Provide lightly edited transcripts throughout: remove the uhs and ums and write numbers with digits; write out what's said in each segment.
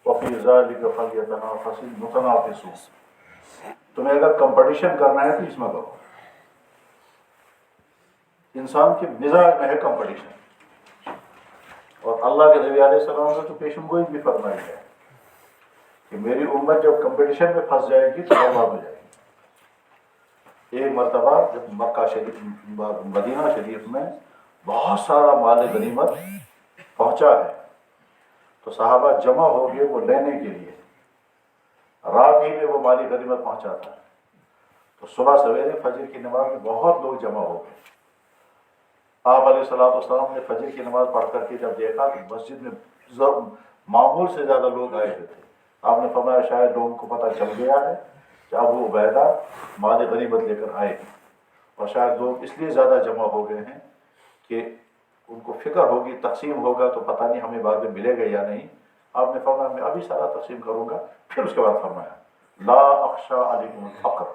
وفی ذالک فلیتنافس المتنافسون. تمہیں اگر کمپٹیشن کرنا ہے تو اس میں کرو. انسان کے مزاج میں ہے کمپٹیشن. اور اللہ کے نبی علیہ السلام نے تو پیشن گوئی بھی فرمائی ہے کہ میری امت جب کمپٹیشن میں پھنس جائے گی تو برباد ہو جائے گی. ایک مرتبہ جب مکہ شریف مدینہ شریف میں بہت سارا مال غنیمت پہنچا ہے تو صحابہ جمع ہو گئے وہ لینے کے لیے. رات ہی میں وہ مالی غنیمت پہنچا تھا تو صبح سویرے فجر کی نماز میں بہت لوگ جمع ہو گئے. آپ علیہ الصلوۃ والسلام نے فجر کی نماز پڑھ کر کے جب دیکھا تو مسجد میں معمول سے زیادہ لوگ آئے ہوئے تھے. آپ نے فرمایا شاید لوگوں کو پتہ چل گیا ہے کہ ابو عبیدہ مال غنیمت لے کر آئے ہیں اور شاید لوگ اس لیے زیادہ جمع ہو گئے ہیں کہ ان کو فکر ہوگی تقسیم ہوگا تو پتہ نہیں ہمیں بعد میں ملے گا یا نہیں. آپ نے فرمایا میں ابھی سارا تقسیم کروں گا. پھر اس کے بعد فرمایا لا اخشى علیکم الفقر،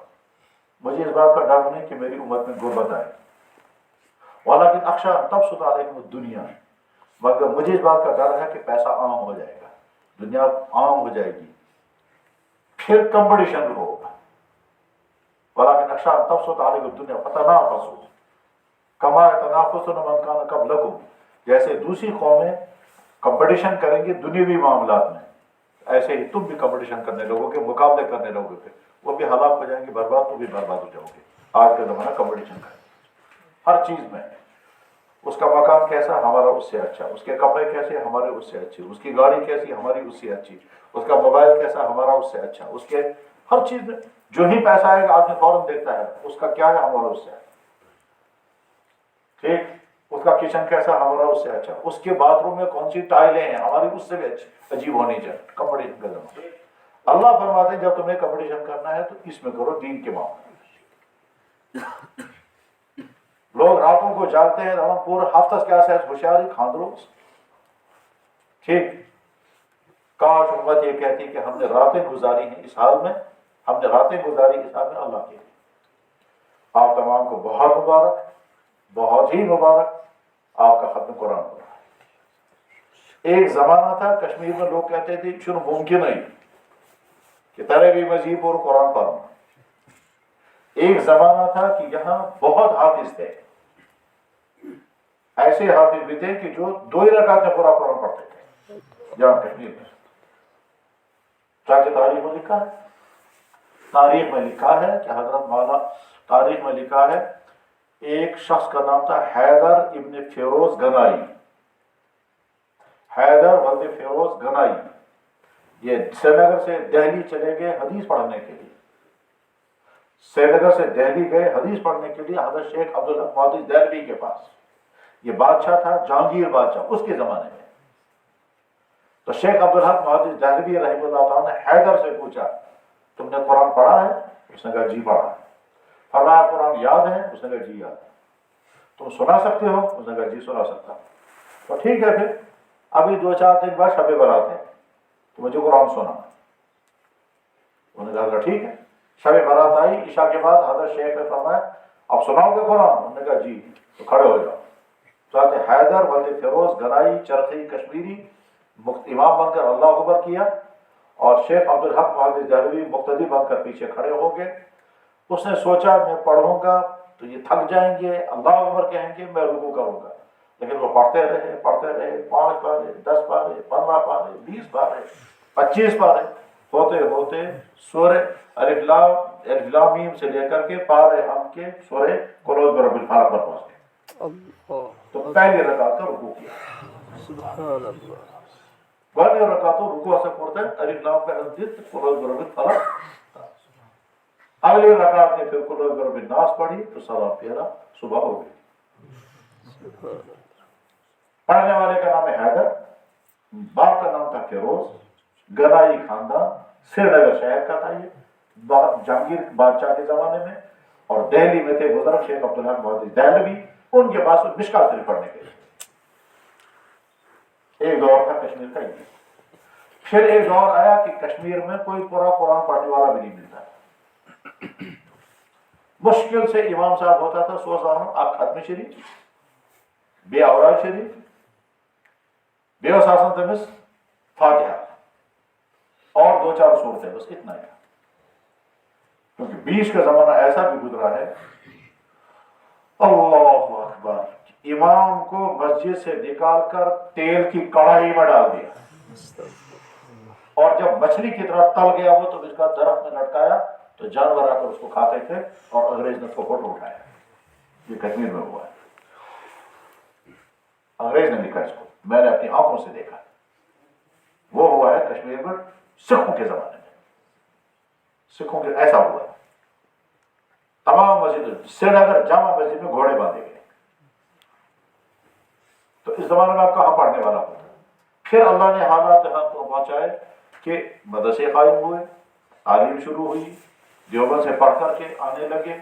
مجھے اس بات کا ڈر نہیں کہ میری امت میں غربت آئے. ولیکن اخشى ان تبسط علیکم الدنیا، مگر مجھے اس بات کا ڈر ہے کہ پیسہ عام ہو جائے گا، دنیا عام ہو جائے گی، پھر کمپٹیشن ہوگا. ولیکن اخشى ان تبسط علیکم الدنیا فتنافسوا کما یتنافسون من کان قبلکم، جیسے دوسری قومیں کمپٹیشن کریں گے دنیوی معاملات میں ایسے ہی تم بھی کمپٹیشن کرنے لوگوں گے، مقابلے کرنے لوگے گے. وہ بھی ہلاک ہو جائیں گے، برباد، تو بھی برباد ہو جاؤ گے. آج کا زمانہ کمپٹیشن کا ہے ہر چیز میں. اس کا مکان کیسا ہمارا اس سے اچھا، اس کے کپڑے کیسے ہمارے اس سے اچھے، اس کی گاڑی کیسی ہماری اس سے اچھی، اس کا موبائل کیسا ہمارا اس سے اچھا، اس کے ہر چیز میں جو ہی پیسہ آئے گا آدمی فوراً دیکھتا ہے اس کا کیا ہے ہمارا اس سے اچھا. ٹھیک، اس کا کچن کیسا ہمارا اس سے اچھا، اس کے باتھ روم میں کون سی ٹائلیں ہیں ہماری اس سے بھی اچھی عجیب ہونی چاہیے. کمپٹیشن کا زمانہ. اللہ فرماتے ہیں جب تمہیں کمپٹیشن کرنا ہے تو اس میں کرو دین کے معاملے. لوگ راتوں کو جاگتے ہیں ہم پورا ہفتہ کیا سے ہوشیاری کھاندرو. ٹھیک، کاش امت یہ کہتی کہ ہم نے راتیں گزاری ہیں اس حال میں، ہم نے راتیں گزاری اس حال میں اللہ کے لیے. آپ تمام کو بہت مبارک، بہت ہی مبارک، آپ کا ختم قرآن ہو رہا ہے. ایک زمانہ تھا کشمیر میں لوگ کہتے تھے شروع ممکن نہیں کہ ترے بھی مذہب اور قرآن پڑھنا. ایک زمانہ تھا کہ یہاں بہت حافظ تھے، ایسے حافظ بھی تھے کہ جو 2 ہی رکعت میں پورا قرآن پڑھتے تھے یہاں کشمیر میں. چاہے تاریخ میں لکھا ہے، تاریخ میں لکھا ہے کہ حضرت مولانا، تاریخ میں لکھا ہے ایک شخص کا نام تھا حیدر ابن فیروز گنائی. حیدر ولد فیروز گنائی، یہ سری نگر سے دہلی چلے گئے حدیث پڑھنے کے لیے. سری نگر سے دہلی گئے حدیث پڑھنے کے لیے حضرت شیخ عبدالحق مہدوی دہلوی کے پاس. یہ بادشاہ تھا جہانگیر بادشاہ اس کے زمانے میں. تو شیخ عبدالحق مہدوی دہلوی رحمہ اللہ تعالیٰ نے حیدر سے پوچھا تم نے قرآن پڑھا ہے؟ اس نے کہا جی پڑھا ہے. فرمایا قرآن یاد ہے؟ اس نے کہا جی یاد ہے. تم سنا سکتے ہو؟ اس نے کہا جی سنا سکتا ہوں. تو ٹھیک ہے، پھر ابھی 2-4 دن بعد شب برات ہے تو مجھے قرآن سنا. انہوں نے کہا ٹھیک ہے. شب برات آئی، عشاء کے بعد حضرت شیخ نے فرمایا اب سناؤ گے قرآن؟ انہوں نے کہا جی. تو کھڑے ہو جاؤ. حضرت حیدر ولد فیروز گنائی چرخی کشمیری امام بن کر اللہ اکبر کیا اور شیخ عبدالحق مہدوی دہلوی مقتدی بن کر پیچھے کھڑے ہو گئے. اس نے سوچا میں پڑھوں گا تو یہ تھک جائیں گے، اللہ اکبر کہیں گے، میں رکوع کروں گا. لیکن وہ پڑھتے رہے 5 پارے 10 پارے 15 پارے 20 پارے 25 پارے ہوتے ہوتے سورہ الف لام میم سے لے کر کے پارے ہم کے سورہ قل اعوذ برب الفلق پر پہنچ گئے. تو پہلی رکعت کا رکوع کیا. سبحان اللہ. پہلی رکعت تو رکوع سے پڑھتے ہیں الف لام پہ قل اعوذ برب الفلق. اگلی رکعت نے پھر قل اعوذ برب الناس پڑھی تو سلام پھیرا، صبح ہو گئی. پڑھنے والے کا نام ہے حیدر، باپ کا نام تھا فیروز، گنائی خاندان، سری نگر شہر کا تھا. یہ جہانگیر بادشاہ کے زمانے میں، اور دہلی میں تھے بزرگ شیخ عبدالحق مہدوی دہلوی، ان کے پاس مشکات شریف پڑھنے کے لیے. ایک دور تھا کشمیر کا. پھر ایک دور آیا کہ کشمیر میں کوئی پورا قرآن پڑھنے والا بھی نہیں ملتا. مشکل سے امام صاحب ہوتا تھا 100 آپ ختم شریف بے اوراد شریف بے ساسن تمس فاتحہ دو چار صورتیں بس اتنا ہی، کیونکہ بیچ کا زمانہ ایسا بھی گزرا ہے اللہ اکبر، امام کو مسجد سے نکال کر تیل کی کڑھائی میں ڈال دیا، اور جب مچھلی کی طرح تل گیا وہ تو اس کا درخت میں لٹکایا تو جانور آ کر اس کو کھاتے تھے، اور انگریز نے اس کو فوٹو اٹھایا۔ یہ کشمیر میں ہوا ہے، انگریز نے لکھا اس کو، میں نے اپنی آنکھوں سے دیکھا، وہ ہوا ہے کشمیر میں سکھوں کے زمانے میں، سکھوں کے ایسا ہوا ہے، تمام مسجد سری نگر جامع مسجد میں گھوڑے باندھے گئے۔ تو اس زمانے میں آپ کہاں پڑھنے والا ہوتا؟ پھر اللہ نے حالات یہاں کو پہنچائے کہ مدرسے قائم ہوئے، تعلیم شروع ہوئی، دیوبند سے پڑھ کر کے آنے لگے،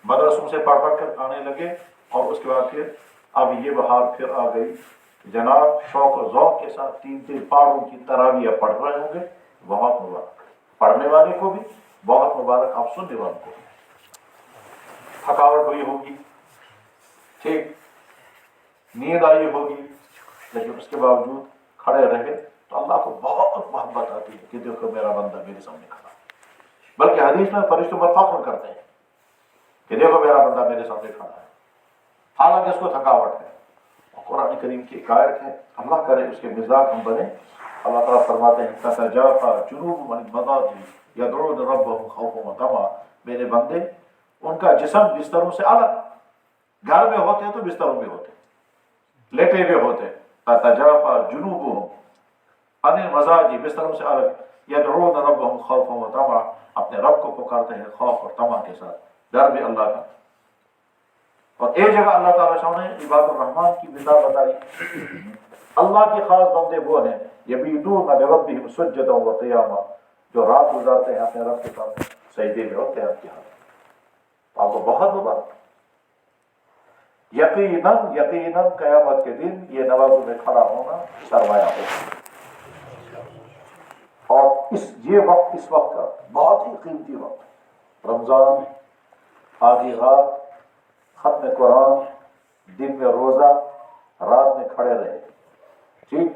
مدرسوں سے پڑھ کر آنے لگے، اور اس کے بعد پھر اب یہ بہار پھر آ گئی، جناب شوق و ذوق کے ساتھ 3 پاروں کی تراویح پڑھ رہے ہوں گے، بہت مبارک پڑھنے والے کو بھی، بہت مبارک آپ سننے والوں کو بھی۔ تھکاوٹ ہوئی ہوگی، ٹھیک، نیند آئی ہوگی، لیکن اس کے باوجود کھڑے رہے تو اللہ کو بہت محبت آتی ہے کہ دیکھو میرا بندہ میرے سامنے کھڑا، بلکہ حدیث میں فرشتوں پر فخر کرتے ہیں کہ دیکھو میرا بندہ میرے سامنے کھڑا ہے، حالانکہ اس کو تھکاوٹ ہے۔ اور قرآن کریم کی ایک آیت ہے، اللہ کرے اس کے مزاج ہم بنے، اللہ تعالیٰ فرماتے ہیں تتجافی جنوبهم عن المضاجع یدعون ربهم خوفا وطمعا، میرے بندے ان کا جسم بستروں سے الگ، گھر میں ہوتے ہیں تو بستروں میں ہوتے، لیٹے ہوئے ہوتے، تتجافی جنوبهم عن المضاجع بستروں سے الگ، یدعون ربهم خوفا وطمعا اپنے رب کو پکارتے ہیں خوف اور طمع کے ساتھ، ڈر بھی اللہ کا۔ اور ایک جگہ اللہ تعالیٰ نے عباد الرحمن کی مثال بتائی، اللہ کے خاص بندے وہ ہیں یبیتون لربہم سجدا وقیاما، جو رات گزارتے ہیں اپنے رب کے سامنے سجدے میں اور قیام کی حالت۔ آپ کو بہت مبارک، یقیناً یقیناً قیامت کے دن یہ نمازوں میں کھڑا ہونا سرمایہ ہوگا، اور یہ وقت اس وقت کا بہت ہی قیمتی وقت، رمضان، آدھی رات، ختم قرآن، دن میں روزہ، رات میں کھڑے رہے، ٹھیک،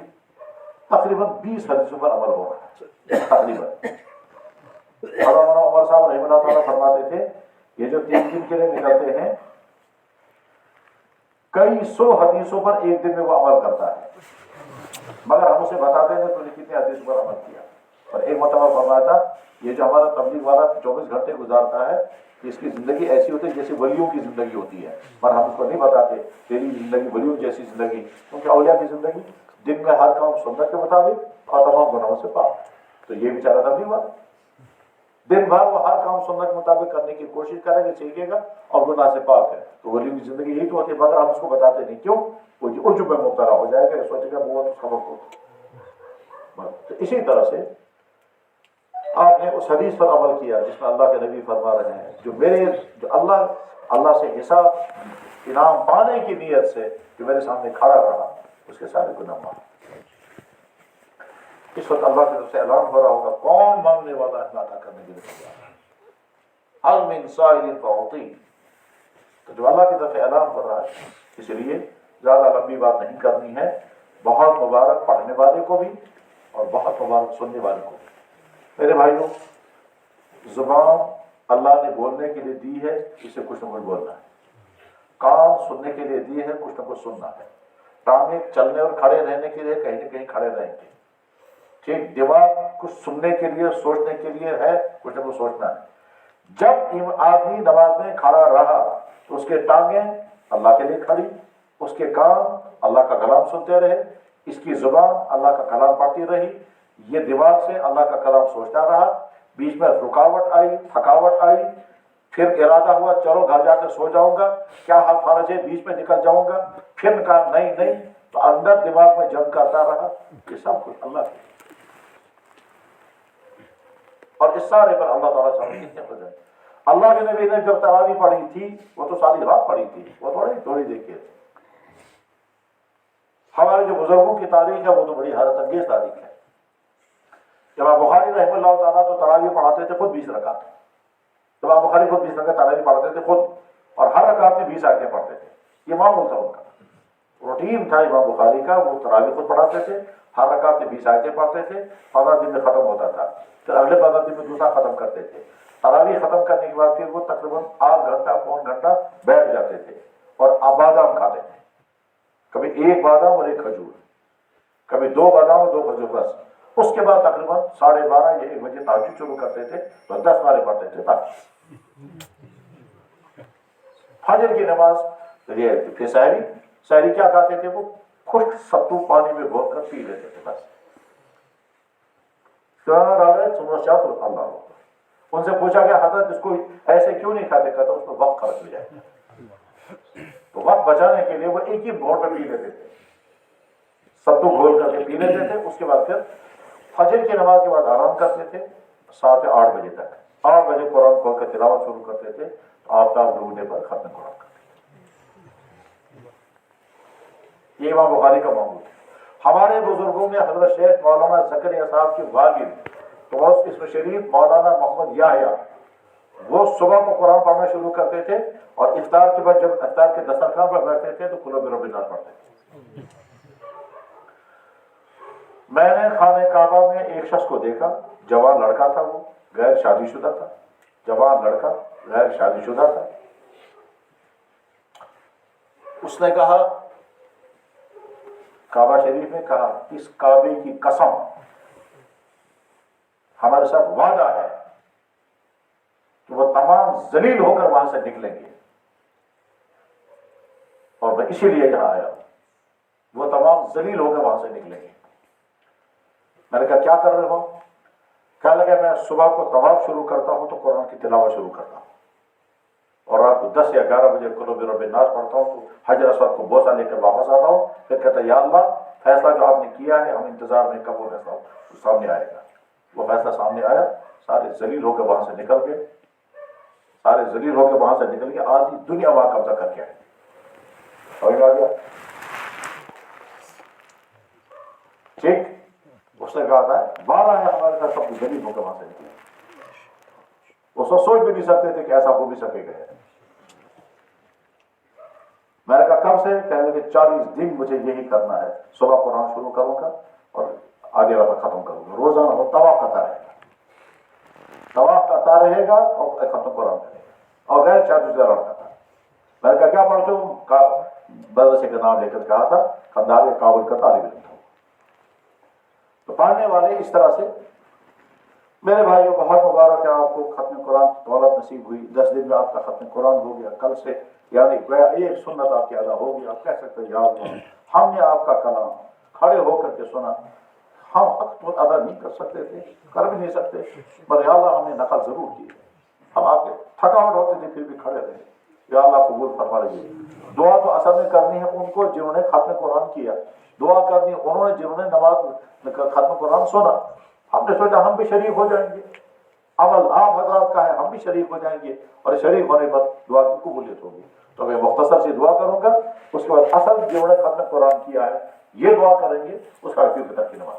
تقریباً 20 حدیثوں پر عمل ہو رہا ہے تقریباً۔ مولانا عمر صاحب رحمہ اللہ تعالیٰ فرماتے تھے یہ جو 3 دن کے لیے نکلتے ہیں، کئی 100 حدیثوں پر ایک دن میں وہ عمل کرتا ہے، مگر ہم اسے بتاتے ہیں تو نے کتنے حدیثوں پر عمل کیا۔ اور ایک مرتبہ فرمایا تھا یہ جو ہمارا تبلیغ والا 24 گھنٹے گزارتا ہے، اس کی زندگی ایسی ہوتی ہے جیسے ولیوں کی زندگی ہوتی ہے، پر ہم اس کو نہیں بتاتے تیری زندگی ولیوں جیسی زندگی، کیونکہ اولیاء کی زندگی دن میں ہر کام سنت کے مطابق اور تمام گناہوں سے پاک، تو یہ بیچارہ تبلیغ والا دن بھر وہ ہر کام سنت کے مطابق کرنے کی کوشش کرے گا، سیکھے گا، اور گناہ سے پاک ہے، تو ولیوں کی زندگی یہی تو ہوتی ہے، مگر ہم اس کو بتاتے نہیں، کیوں؟ وہ عجب میں مبتلا ہو جائے گا، سوچے گا وہ اس خبر کو۔ تو اسی طرح سے آپ نے اس حدیث پر عمل کیا جس میں اللہ کے نبی فرما رہے ہیں جو اللہ سے حساب انعام پانے کی نیت سے جو میرے سامنے کھڑا رہا اس کے سارے گناہ معاف۔ اس وقت اللہ کی طرف سے اعلان ہو رہا ہوگا کون مانگنے والا ہے عطا کرنے کے لیے تیار ہے، حل من سائل فاعطیہ۔ تو جو اللہ کی طرف سے اعلان ہو رہا ہے، اس لیے زیادہ لمبی بات نہیں کرنی ہے، بہت مبارک پڑھنے والے کو بھی اور بہت مبارک سننے والے کو بھی۔ میرے بھائیوں، زبان اللہ نے بولنے کے لیے دی ہے، اسے کچھ نہ کچھ بولنا ہے، کان سننے کے لیے دیے ہیں، کچھ نہ کچھ سننا ہے، ٹانگیں چلنے اور کھڑے رہنے کے لیے کہیں نہ کہیں کھڑے رہیں گے، ٹھیک، دماغ کچھ سننے کے لیے سوچنے کے لیے ہے، کچھ نہ کچھ سوچنا ہے۔ جب آدمی نماز میں کھڑا رہا تو اس کے ٹانگیں اللہ کے لیے کھڑی، اس کے کان اللہ کا کلام سنتے رہے، اس کی زبان اللہ کا کلام پڑھتی رہی، یہ دماغ سے اللہ کا کلام سوچتا رہا، بیچ میں رکاوٹ آئی، تھکاوٹ آئی، پھر ارادہ ہوا چلو گھر جا کر سو جاؤں گا، کیا حال فرض ہے، بیچ میں نکل جاؤں گا، پھر کہا نہیں، تو اندر دماغ میں جنگ کرتا رہا، یہ سب کچھ اللہ کے، اور اس سارے پر اللہ تعالیٰ سے کتنے فضل۔ اللہ کے نبی نے جب تراویح پڑھی تھی وہ تو ساری رات پڑھی تھی، وہ تھوڑی دیکھے تھے۔ ہمارے جو بزرگوں کی تاریخ ہے وہ تو بڑی حیرت انگیز تاریخ ہے۔ امام بخاری رحمہ اللہ تعالیٰ تو تراویح پڑھاتے تھے خود 20 رکعت، امام بخاری خود 20 رکعت تراویح پڑھاتے تھے خود، اور ہر رکعت میں 20 آیتیں پڑھتے تھے، یہ معمول تھا ان کا، روٹین تھا امام بخاری کا، وہ تراویح خود پڑھاتے تھے، ہر رکعت سے 20 آیتیں پڑھتے تھے، 15 دن میں ختم ہوتا تھا، پھر اگلے 15 دن میں دوسرا ختم کرتے تھے۔ تراویح ختم کرنے کے بعد پھر وہ تقریباً 8 گھنٹہ پون گھنٹہ بیٹھ جاتے تھے اور بادام کھاتے تھے، کبھی 1 بادام اور 1 کھجور، کبھی 2 بادام اور 2 کھجور بس۔ اس کے بعد تقریباً 12:30 یا 1 بجے تہجد شروع کرتے تھے، تو 10 بارے پڑھتے تھے تہجد۔ فجر کی نماز، پھر سحری کیا کھاتے تھے؟ وہ خشک ستو پانی میں گھول کر پی لیتے تھے بس۔ اللہ، ان سے پوچھا گیا حضرت اس کو ایسے کیوں نہیں کھاتے؟ کہتا اس میں وقت خرچ ہو جائے گا، تو وقت بچانے کے لیے وہ ایک ہی گھونٹ میں پی لیتے تھے، ستو گھول کر کے پی لیتے تھے۔ اس کے بعد پھر فجر کی نماز کے بعد آرام کرتے تھے 7 سے 8 بجے تک۔ 8 بجے قرآن کھول کر تلاوت شروع کرتے تھے، آفتاب ڈوبنے پر ختم قرآن کرتے۔ یہ امام بخاری کا معمول ہے۔ ہمارے بزرگوں میں حضرت شیخ مولانا زکریا صاحب کے والد غوث اسم شریف مولانا محمد یحییٰ، وہ صبح کو قرآن پڑھنا شروع کرتے تھے اور افطار کے بعد جب افطار کے دسترخوان پر بیٹھتے تھے تو قل برب الناس پڑھتے تھے۔ میں نے خانہ کعبہ میں ایک شخص کو دیکھا، جوان لڑکا تھا، وہ غیر شادی شدہ تھا، جوان لڑکا غیر شادی شدہ تھا۔ اس نے کہا، کعبہ شریف میں کہا، اس کعبے کی قسم ہمارے ساتھ وعدہ ہے کہ وہ تمام ذلیل ہو کر وہاں سے نکلیں گے، اور میں اسی لیے یہاں آیا ہوں، وہ تمام ذلیل ہو کر وہاں سے نکلیں گے۔ میں نے کہا کیا کر رہے ہو؟ کہنے لگا میں صبح کو طواف شروع کرتا ہوں تو قرآن کی تلاوت شروع کرتا ہوں، اور رات کو 10 یا 11 بجے قل برب الناس پڑھتا ہوں تو حجر اسود کو بوسہ لے کر واپس آتا ہوں، پھر کہتا ہے یا اللہ فیصلہ جو آپ نے کیا ہے ہم انتظار میں، کب وہ فیصلہ سامنے آئے گا۔ وہ فیصلہ سامنے آیا، سارے ذلیل ہو کے وہاں سے نکل گئے، سارے ذلیل ہو کے وہاں سے نکل گئے، آدھی دنیا وہاں قبضہ کر کے آئے۔ سمجھ آ گیا؟ ٹھیک، اس نے کہا تھا وعدہ ہے ہمارے ساتھ، سب ذلیل ہو کے وہاں سے نکلے۔ اس کو سوچ بھی نہیں سکتے تھے کہ ایسا ہو بھی سکے گا۔ میں نے کہا کب سے؟ کہنے لگے 40 دن مجھے یہی کرنا ہے، صبح قرآن شروع کروں گا اور آگے رفع ختم کروں گا، روزانہ وہ طواف کرتا رہے گا، طواف کرتا رہے گا اور ختم قرآن کرے گا، اور غیر شادی شدہ لڑکا تھا۔ میں نے کہا کیا پڑھتے ہو؟ مدرسے کا نام لے کر کہا تھا قندھار کابل کا طالب علم تھا۔ تو پڑھنے والے اس طرح سے، میرے بھائیو بہت مبارک ہے آپ کو ختم قرآن کی دولت نصیب ہوئی، 10 دن میں آپ کا ختم قرآن ہو گیا، کل سے یعنی گویا ایک سنت آپ کی ادا ہو گئی۔ آپ کہہ سکتے ہیں یا اللہ ہم نے آپ کا کلام کھڑے ہو کر کے سنا، ہم حق تو ادا نہیں کر سکتے تھے، کر بھی نہیں سکتے، پر یا اللہ ہم نے نقل ضرور کی، ہم آپ کے تھکاوٹ ہوتے تھے پھر بھی کھڑے رہے، یا اللہ قبول فرما لیجیے۔ دعا تو اصل میں کرنی ہے ان کو جنہوں نے ختم قرآن کیا، دعا کرنی انہوں نے جنہوں نے نماز ختم قرآن سنا۔ ہم نے سوچا ہم بھی شریک ہو جائیں گے، عمل آپ حضرات کا ہے، ہم بھی شریک ہو جائیں گے، اور شریک ہونے پر دعا کی قبولیت ہوگی۔ تو میں مختصر سی دعا کروں گا، اس کے بعد اصل جنہوں نے ختم قرآن کیا ہے یہ دعا کریں گے، اس کا فی الفطر کی نماز۔